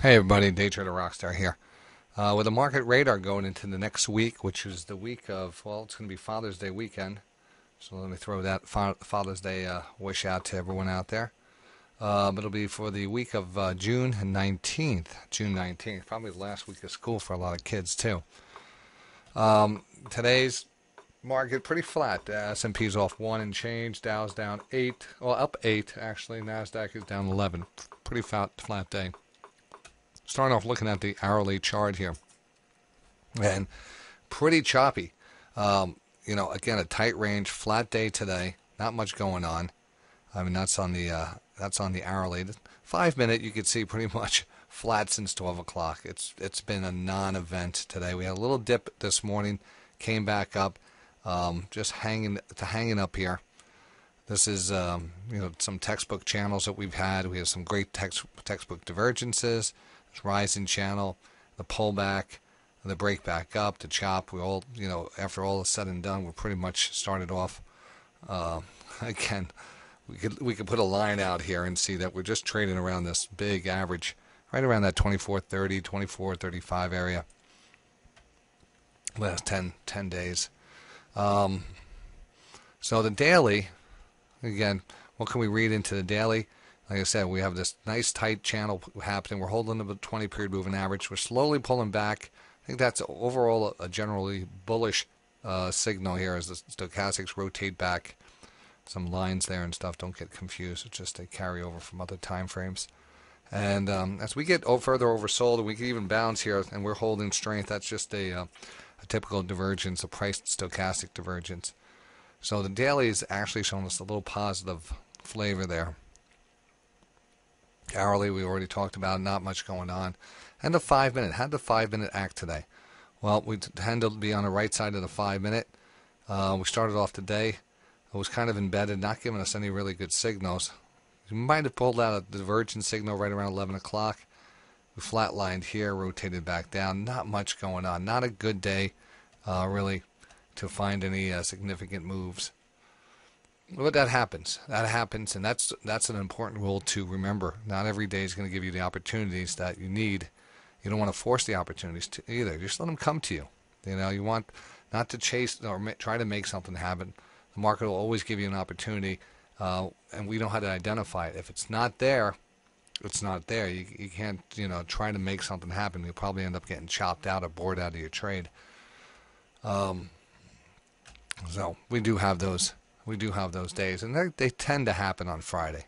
Hey everybody, DayTraderRockStar here. With a market radar going into the next week, which is the week of, well, it's going to be Father's Day weekend. So let me throw that Father's Day wish out to everyone out there. But it'll be for the week of June 19th. June 19th, probably the last week of school for a lot of kids too. Today's market pretty flat. The S&P's off 1 and change. Dow's down 8, well up 8 actually. Nasdaq is down 11. Pretty flat day. Starting off looking at the hourly chart here, and pretty choppy. Again, a tight range, flat day today. Not much going on. I mean, that's on the hourly. The 5-minute, you could see pretty much flat since 12 o'clock. It's been a non-event today. We had a little dip this morning, came back up, just hanging up here. This is some textbook channels that we've had. We have some great textbook divergences. Rising channel, the pullback, the break back up, the chop. We all, after all is said and done, we're pretty much started off. Again, we could put a line out here and see that we're just trading around this big average, right around that 24.30, 24.35 area. Last 10 days. So the daily, again, what can we read into the daily? Like I said, we have this nice tight channel happening. We're holding the 20-period moving average. We're slowly pulling back. I think that's overall a generally bullish signal here as the stochastics rotate back. Some lines there and stuff. Don't get confused. It's just a carryover from other time frames. And as we get further oversold, and we can even bounce here, and we're holding strength, that's just a typical divergence, a price stochastic divergence. So the daily is actually showing us a little positive flavor there. Hourly, we already talked about, not much going on. And the 5-minute, how'd the 5-minute act today? Well, we tend to be on the right side of the 5-minute. We started off today. It was kind of embedded, not giving us any really good signals. We might have pulled out a divergence signal right around 11 o'clock. We flatlined here, rotated back down. Not much going on. Not a good day, really, to find any significant moves. But that happens. And that's an important rule to remember. Not every day is going to give you the opportunities that you need. You don't want to force the opportunities to either. Just let them come to you. You want not to chase or try to make something happen. The market will always give you an opportunity, and we know how to identify it. If it's not there, it's not there. You can't try to make something happen. You'll probably end up getting chopped out or bored out of your trade. So we do have those. We do have those days, and they tend to happen on Friday.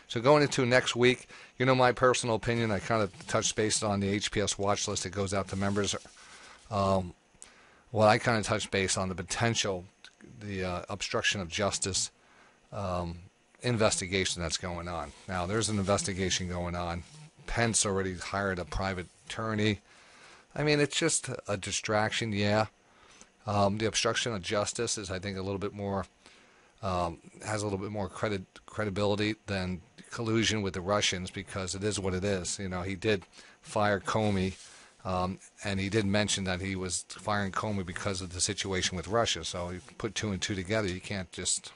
So going into next week, my personal opinion, I kind of touched base on the HPS watch list that goes out to members. I kind of touched base on the potential, the obstruction of justice investigation that's going on. Now, there's an investigation going on. Pence already hired a private attorney. I mean, it's just a distraction, yeah. The obstruction of justice is, I think, a little bit more... has a little bit more credibility than collusion with the Russians, because it is what it is. He did fire Comey, and he did mention that he was firing Comey because of the situation with Russia. So you put 2 and 2 together. You can't just,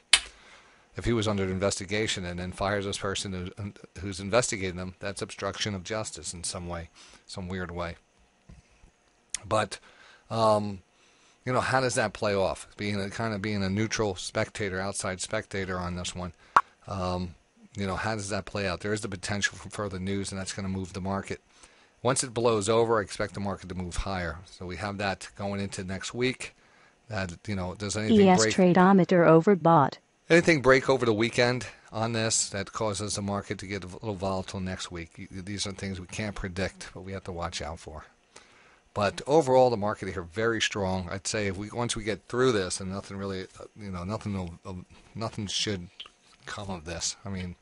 if he was under investigation and then fires this person who's investigating them, that's obstruction of justice in some way, some weird way. But how does that play off? Being a neutral spectator, outside spectator on this one. How does that play out? There is the potential for further news, and that's going to move the market. Once it blows over, I expect the market to move higher. So we have that going into next week. Does anything break? Tradeometer overbought. Anything break over the weekend on this that causes the market to get a little volatile next week? These are things we can't predict, but we have to watch out for. But overall, the market here very strong. I'd say once we get through this, and nothing really, nothing should come of this. I mean,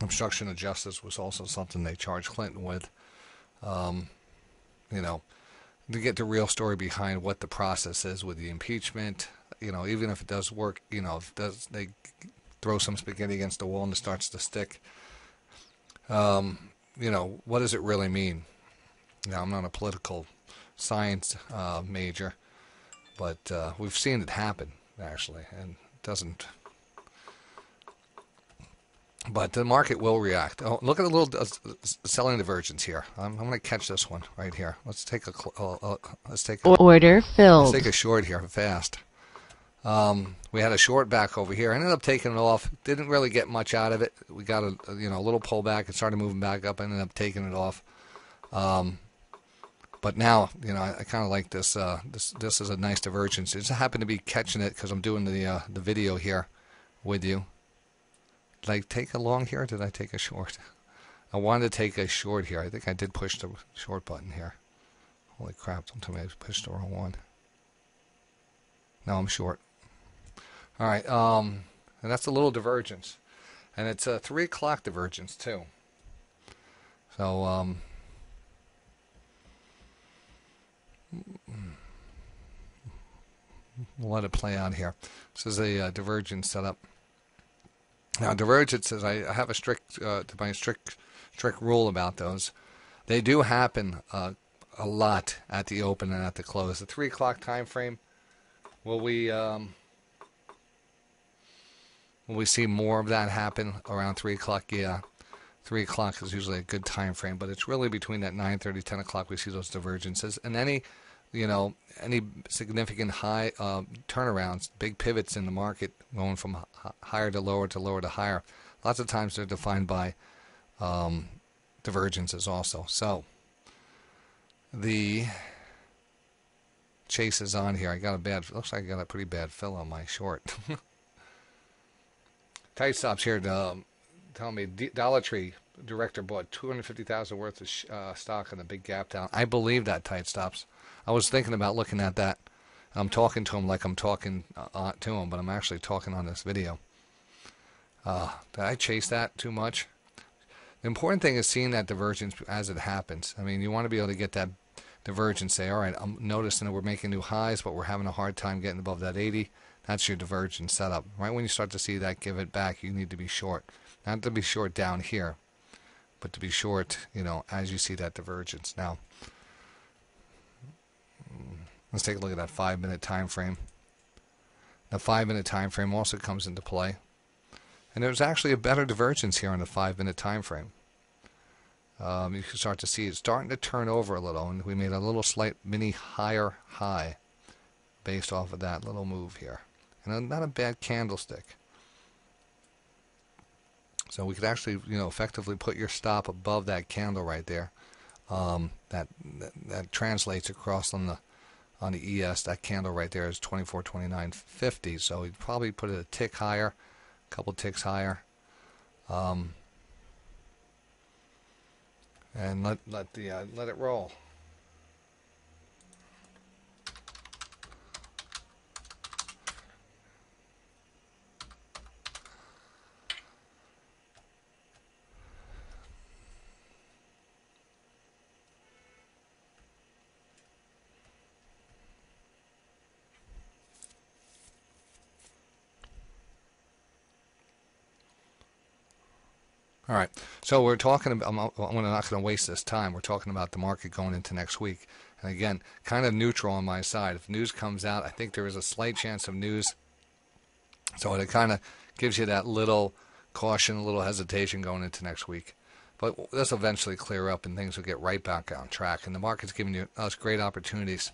obstruction of justice was also something they charged Clinton with. To get the real story behind what the process is with the impeachment. Even if it does work, they throw some spaghetti against the wall and it starts to stick. What does it really mean? Now, I'm not a political science major, but we've seen it happen, actually, and it But the market will react. Oh, look at a little selling divergence here. I'm going to catch this one right here. Let's take a order filled. Let's take a short here fast. We had a short back over here. I ended up taking it off. Didn't really get much out of it. We got a little pullback. It started moving back up. I ended up taking it off. But now, I kind of like this. This is a nice divergence. It just happened to be catching it because I'm doing the video here with you. Did I take a long here or did I take a short? I wanted to take a short here. I think I did push the short button here. Holy crap, don't tell me I pushed the wrong one. No, I'm short. All right, and that's a little divergence. And it's a 3 o'clock divergence too. So, we'll let it play out here. This is a divergence setup. Now, divergences, I have a strict rule about those. They do happen a lot at the open and at the close. The 3 o'clock time frame, will we see more of that happen around 3 o'clock? Yeah, 3 o'clock is usually a good time frame, but it's really between that 9:30, 10 o'clock we see those divergences. And any significant high turnarounds, big pivots in the market going from higher to lower to higher, lots of times they're defined by divergences also. So the chase is on here. Looks like I got a pretty bad fill on my short. Tight stops here tell me Dollar Tree director bought $250,000 worth of stock in the big gap down. I believe that tight stops. I was thinking about looking at that. I'm talking to him like I'm talking to him, but I'm actually talking on this video. Did I chase that too much? The important thing is seeing that divergence as it happens. I mean, you want to be able to get that divergence, say, all right, I'm noticing that we're making new highs, but we're having a hard time getting above that 80. That's your divergence setup. Right when you start to see that give it back, you need to be short. Not to be short down here, but to be short, as you see that divergence. Now, let's take a look at that 5-minute time frame. The 5-minute time frame also comes into play. And there's actually a better divergence here on the 5-minute time frame. You can start to see it's starting to turn over a little, and we made a little slight mini higher high based off of that little move here. And not a bad candlestick. So we could actually, effectively put your stop above that candle right there. That translates across on the ES. That candle right there is 24.2950. So we'd probably put it a tick higher, a couple ticks higher, and let it roll. All right, so we're talking about, I'm not going to waste this time. We're talking about the market going into next week. And again, kind of neutral on my side. If news comes out, I think there is a slight chance of news. So it kind of gives you that little caution, a little hesitation going into next week. But this will eventually clear up and things will get right back on track. And the market's giving us great opportunities.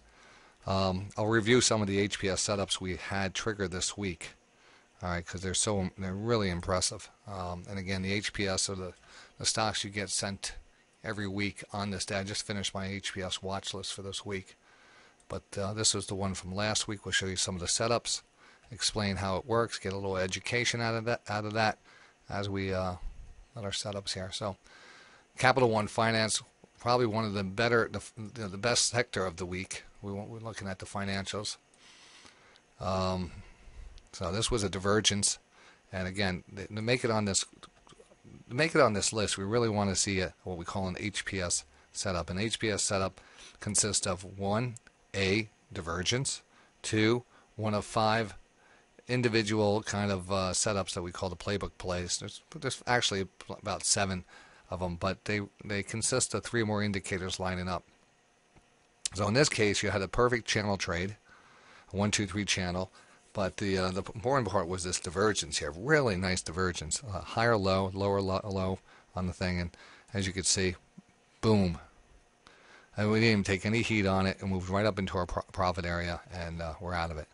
I'll review some of the HPS setups we had triggered this week. All right, because they're really impressive. And again, the HPS are the stocks you get sent every week on this day. I just finished my HPS watch list for this week, but this was the one from last week. We'll show you some of the setups, explain how it works, get a little education out of that as we let our setups here. So, Capital One Finance, probably one of the better, the best sector of the week. We're looking at the financials. So this was a divergence, and again, to make it on this list, we really want to see what we call an HPS setup. An HPS setup consists of 1, a divergence, 2, one of 5 individual kind of setups that we call the playbook plays. There's actually about 7 of them, but they consist of 3 more indicators lining up. So in this case, you had a perfect channel trade, a 1, 2, 3 channel. But the important part was this divergence here. Really nice divergence. Higher low, lower low on the thing. And as you can see, boom. And we didn't even take any heat on it and moved right up into our profit area, and we're out of it.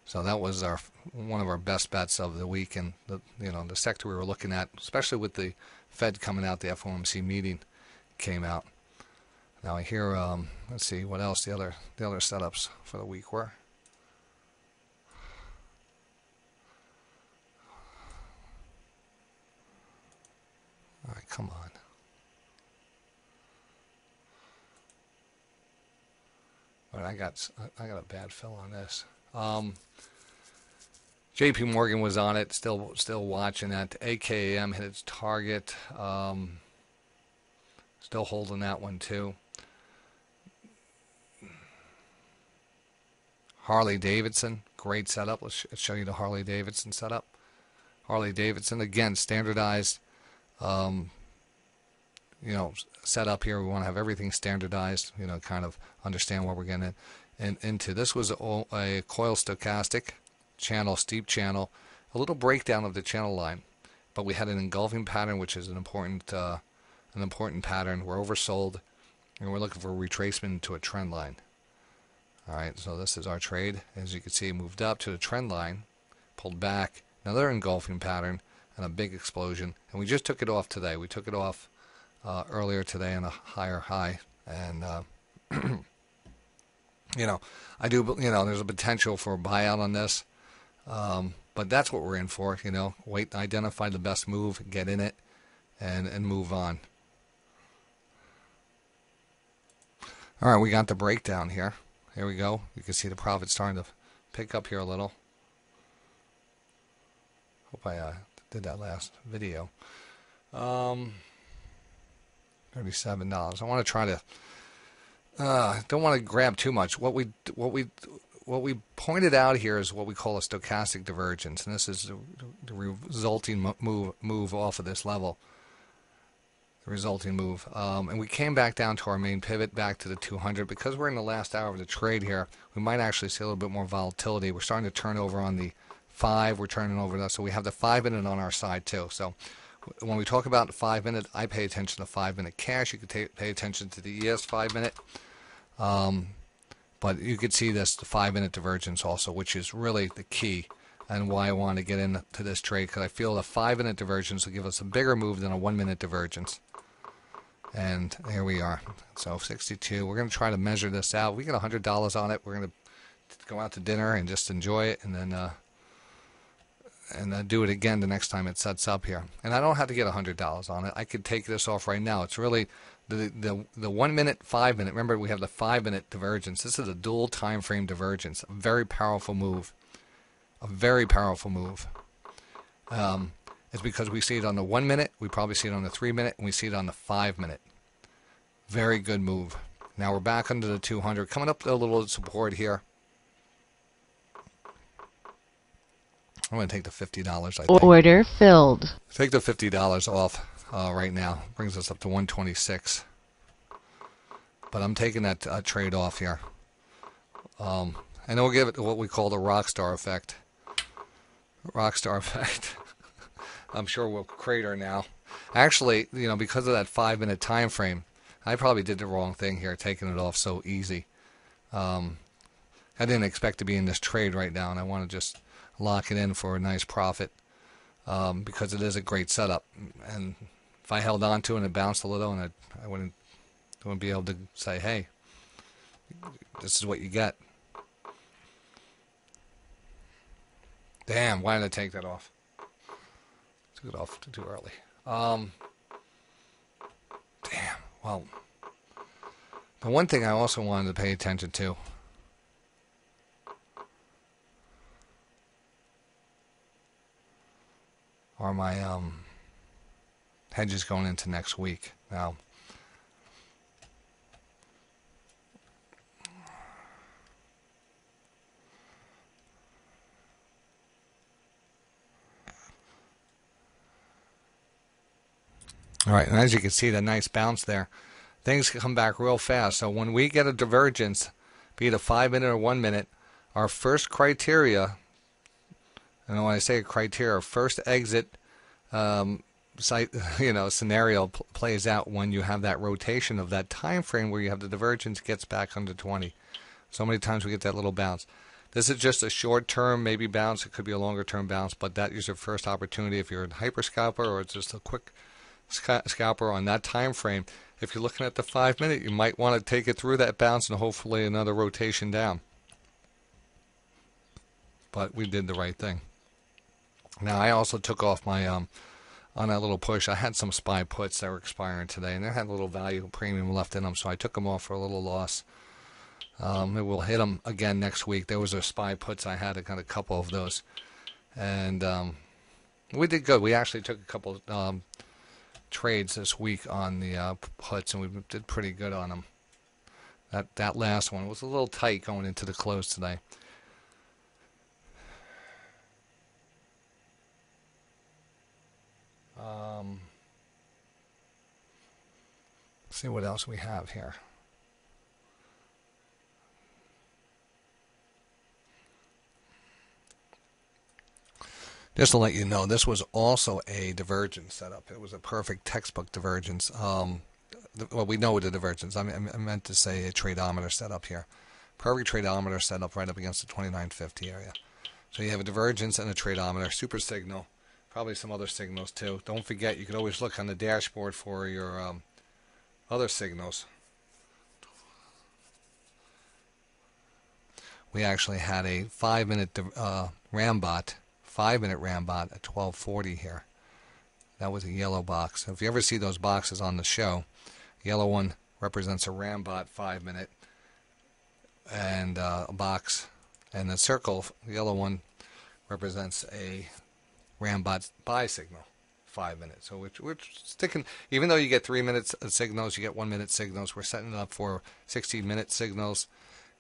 So that was one of our best bets of the week, and the sector we were looking at, especially with the Fed coming out, the FOMC meeting came out. Now here, let's see what else the other setups for the week were. All right, come on. But I got a bad fill on this. J.P. Morgan was on it, still watching that. AKM hit its target. Still holding that one too. Harley Davidson, great setup. Let's show you the Harley Davidson setup. Harley Davidson, again, standardized, setup here. We want to have everything standardized, kind of understand what we're getting into. This was a coil stochastic channel, steep channel, a little breakdown of the channel line, but we had an engulfing pattern, which is an important pattern. We're oversold, and we're looking for a retracement into a trend line. All right, so this is our trade. As you can see, it moved up to the trend line, pulled back, another engulfing pattern, and a big explosion. And we just took it off today. We took it off earlier today on a higher high. And, I do, there's a potential for a buyout on this. But that's what we're in for, wait, identify the best move, get in it, and move on. All right, we got the breakdown here. Here we go. You can see the profit starting to pick up here a little. Hope I did that last video. $37. I want to try to. Don't want to grab too much. What we pointed out here is what we call a stochastic divergence, and this is the resulting move off of this level. The resulting move, and we came back down to our main pivot, back to the 200. Because we're in the last hour of the trade here, we might actually see a little bit more volatility. We're starting to turn over on the 5. We're turning over that, so we have the 5-minute on our side too. So when we talk about the 5-minute, I pay attention to 5-minute cash. You could pay attention to the ES 5-minute. But you could see the 5-minute divergence also, which is really the key and why I want to get into this trade, because I feel the 5-minute divergence will give us a bigger move than a 1-minute divergence. And here we are. So 62. We're going to try to measure this out. We get $100 on it. We're going to go out to dinner and just enjoy it, and then do it again the next time it sets up here. And I don't have to get $100 on it. I could take this off right now. It's really the 1-minute, 5-minute. Remember, we have the 5-minute divergence. This is a dual time frame divergence. A very powerful move. A very powerful move. It's because we see it on the 1-minute, we probably see it on the 3-minute, and we see it on the 5-minute. Very good move. Now we're back under the 200, coming up to a little support here. I'm going to take the $50, I think. Order filled. Take the $50 off right now. Brings us up to 126. But I'm taking that trade off here. And we'll give it what we call the rockstar effect. Rockstar effect. I'm sure we'll crater now. Actually, because of that 5-minute time frame, I probably did the wrong thing here, taking it off so easy. I didn't expect to be in this trade right now, and I want to just lock it in for a nice profit because it is a great setup. And if I held on to it and it bounced a little, and I wouldn't be able to say, hey, this is what you get. Damn, why did I take that off? Took it off too early. Damn. Well, the one thing I also wanted to pay attention to are my hedges going into next week. Now, all right, and as you can see, the nice bounce there. Things can come back real fast. So when we get a divergence, be it a 5-minute or 1-minute, our first criteria And when I say criteria, first exit site, scenario plays out when you have that rotation of that time frame where you have the divergence gets back under 20. So many times we get that little bounce. This is just a short-term maybe bounce. It could be a longer-term bounce, but that is your first opportunity if you're a hyper scalper or it's just a quick scalper on that time frame. If you're looking at the 5-minute, you might want to take it through that bounce and hopefully another rotation down. But we did the right thing. Now I also took off my on that little push. I had some SPY puts that were expiring today, and they had a little value premium left in them, so I took them off for a little loss. Maybe we'll hit them again next week. There was a SPY puts I had. I got a couple of those, and we did good. We actually took a couple trades this week on the puts, and we did pretty good on them. That last one was a little tight going into the close today. See what else we have here. Just to let you know, this was also a divergence setup. It was a perfect textbook divergence. Well, we know what a divergence. I meant to say a tradeometer setup here. Perfect tradeometer setup right up against the 2950 area. So you have a divergence and a tradeometer, super signal, probably some other signals too. Don't forget, you can always look on the dashboard for your other signals. We actually had a 5-minute Rambot, 5-minute Rambot at 1240 here. That was a yellow box. If you ever see those boxes on the show, the yellow one represents a Rambot 5-minute and a box, and the circle, the yellow one, represents a Rambot buy signal, 5-minute. So we're sticking, even though you get 3 minutes of signals, you get 1-minute signals, we're setting it up for 60-minute signals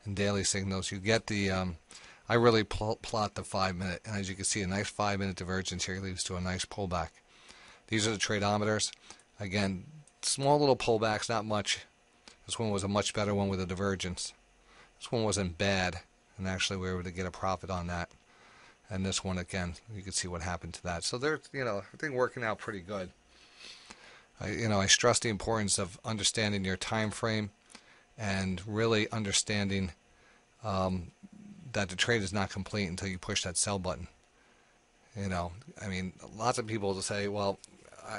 and daily signals. You get the, I really plot the 5-minute, and as you can see, a nice 5-minute divergence here leads to a nice pullback. These are the tradeometers. Again, small little pullbacks, not much. This one was a much better one with a divergence. This one wasn't bad, and actually we were able to get a profit on that. And this one, again, you can see what happened to that. So they're, everything working out pretty good. I stress the importance of understanding your time frame and really understanding that the trade is not complete until you push that sell button. Lots of people will say, well,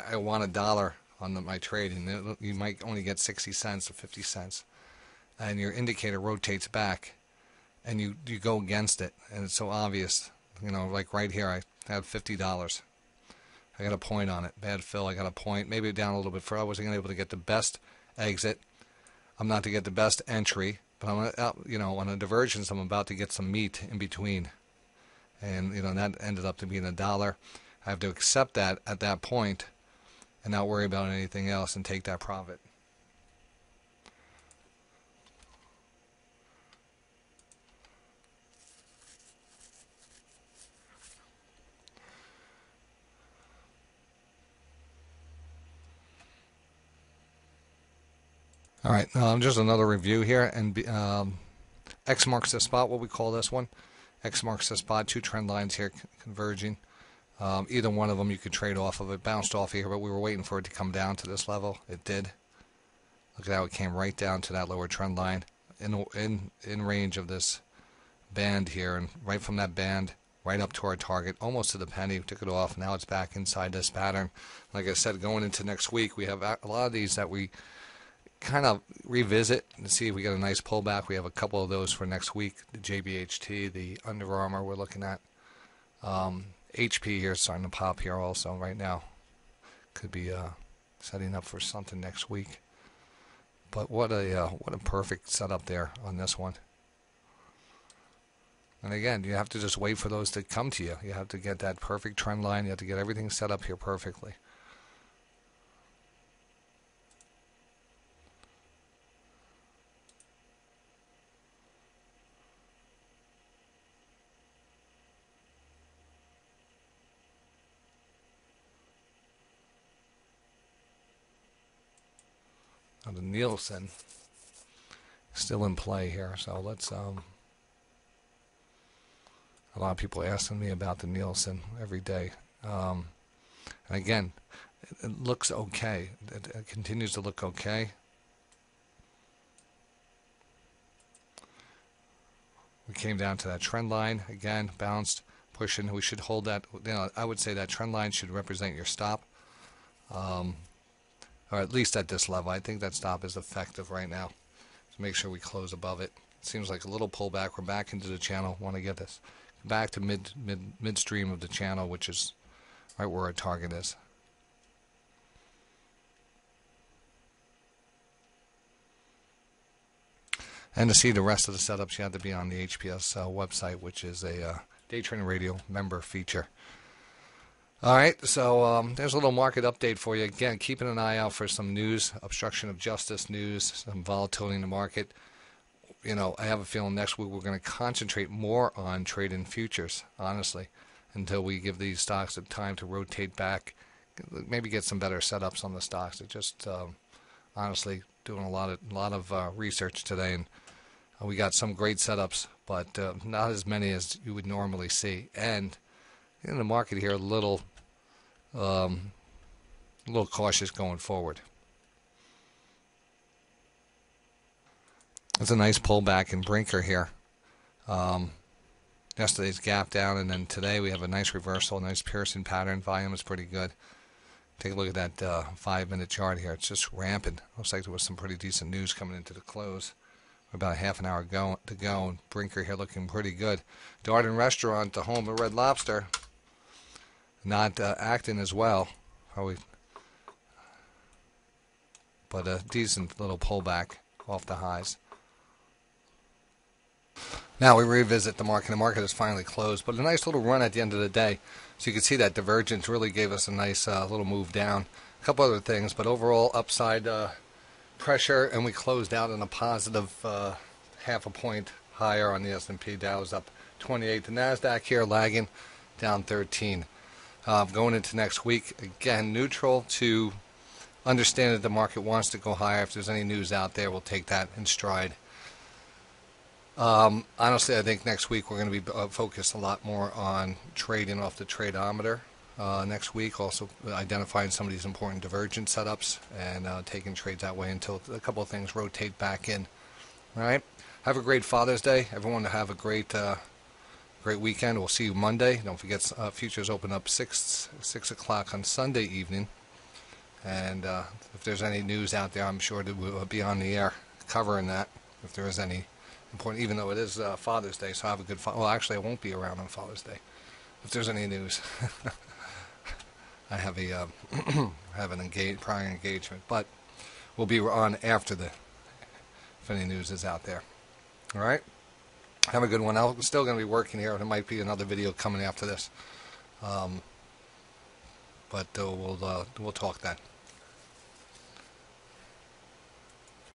I want $1 on my trade, and you might only get 60 cents or 50 cents. And your indicator rotates back, and you go against it, and it's so obvious. Like right here, I have $50. I got a point on it. Bad fill, I got a point. Maybe down a little bit further. I wasn't able to get the best exit. I'm not to get the best entry, but I'm, on a divergence, I'm about to get some meat in between. And, that ended up to being $1. I have to accept that at that point and not worry about anything else and take that profit. All right, just another review here, and X marks the spot, what we call this one. X marks the spot, 2 trend lines here converging. Either one of them you could trade off of. It bounced off here, but we were waiting for it to come down to this level. It did. Look at how it came right down to that lower trend line in range of this band here, and right from that band right up to our target, almost to the penny. We took it off. Now it's back inside this pattern. Like I said, going into next week, we have a lot of these that we kind of revisit and see if we get a nice pullback. We have a couple of those for next week. The JBHT, the Under Armour we're looking at. HP here is starting to pop here also right now. Could be setting up for something next week. But what a perfect setup there on this one. And again, you have to just wait for those to come to you. You have to get that perfect trend line. You have to get everything set up here perfectly. Now the Nielsen still in play here, so let's. I'm A lot of people asking me about the Nielsen every day. And again, it looks okay. It continues to look okay. We came down to that trend line again, bounced, pushing. We should hold that. I would say that trend line should represent your stop, or at least at this level. I think that stop is effective right now. So make sure we close above it. Seems like a little pullback. We're back into the channel. Want to get this back to midstream of the channel, which is right where our target is. And to see the rest of the setups, you have to be on the HPS website, which is a Day Trading Radio member feature. All right, so there's a little market update for you. Again, keeping an eye out for some news, obstruction of justice news, some volatility in the market. I have a feeling next week we're going to concentrate more on trading futures, honestly, until we give these stocks a time to rotate back, maybe get some better setups on the stocks. It just honestly doing a lot of research today, and we got some great setups, but not as many as you would normally see. And in the market here, a little cautious going forward. It's a nice pullback in Brinker here. Yesterday's gap down, and then today we have a nice reversal, a nice piercing pattern. Volume is pretty good. Take a look at that 5-minute chart here. It's just rampant. Looks like there was some pretty decent news coming into the close. We're about a half an hour to go. Brinker here looking pretty good. Darden Restaurant, the home of Red Lobster, not acting as well. Probably, but a decent little pullback off the highs. Now we revisit the market. The market is finally closed, but a nice little run at the end of the day. So you can see that Divergence really gave us a nice little move down. A couple other things, but overall upside pressure, and we closed out on a positive half a point higher on the S&P. Dow is up 28. The NASDAQ here lagging, down 13. Going into next week, again, neutral to understand that the market wants to go higher. If there's any news out there, we'll take that in stride. Honestly, I think next week we're going to be focused a lot more on trading off the Tradeometer next week, also identifying some of these important divergence setups and taking trades that way until a couple of things rotate back in. All right? Have a great Father's Day. Everyone have a great weekend. We'll see you Monday. Don't forget futures open up 6 o'clock on Sunday evening. And if there's any news out there, I'm sure that we'll be on the air covering that if there is any important, even though it is Father's Day, so have a good well, actually, I won't be around on Father's Day. If there's any news, I have a prior engagement, but we'll be on after if any news is out there. All right, have a good one. I'm still going to be working here. There might be another video coming after this, but we'll talk then.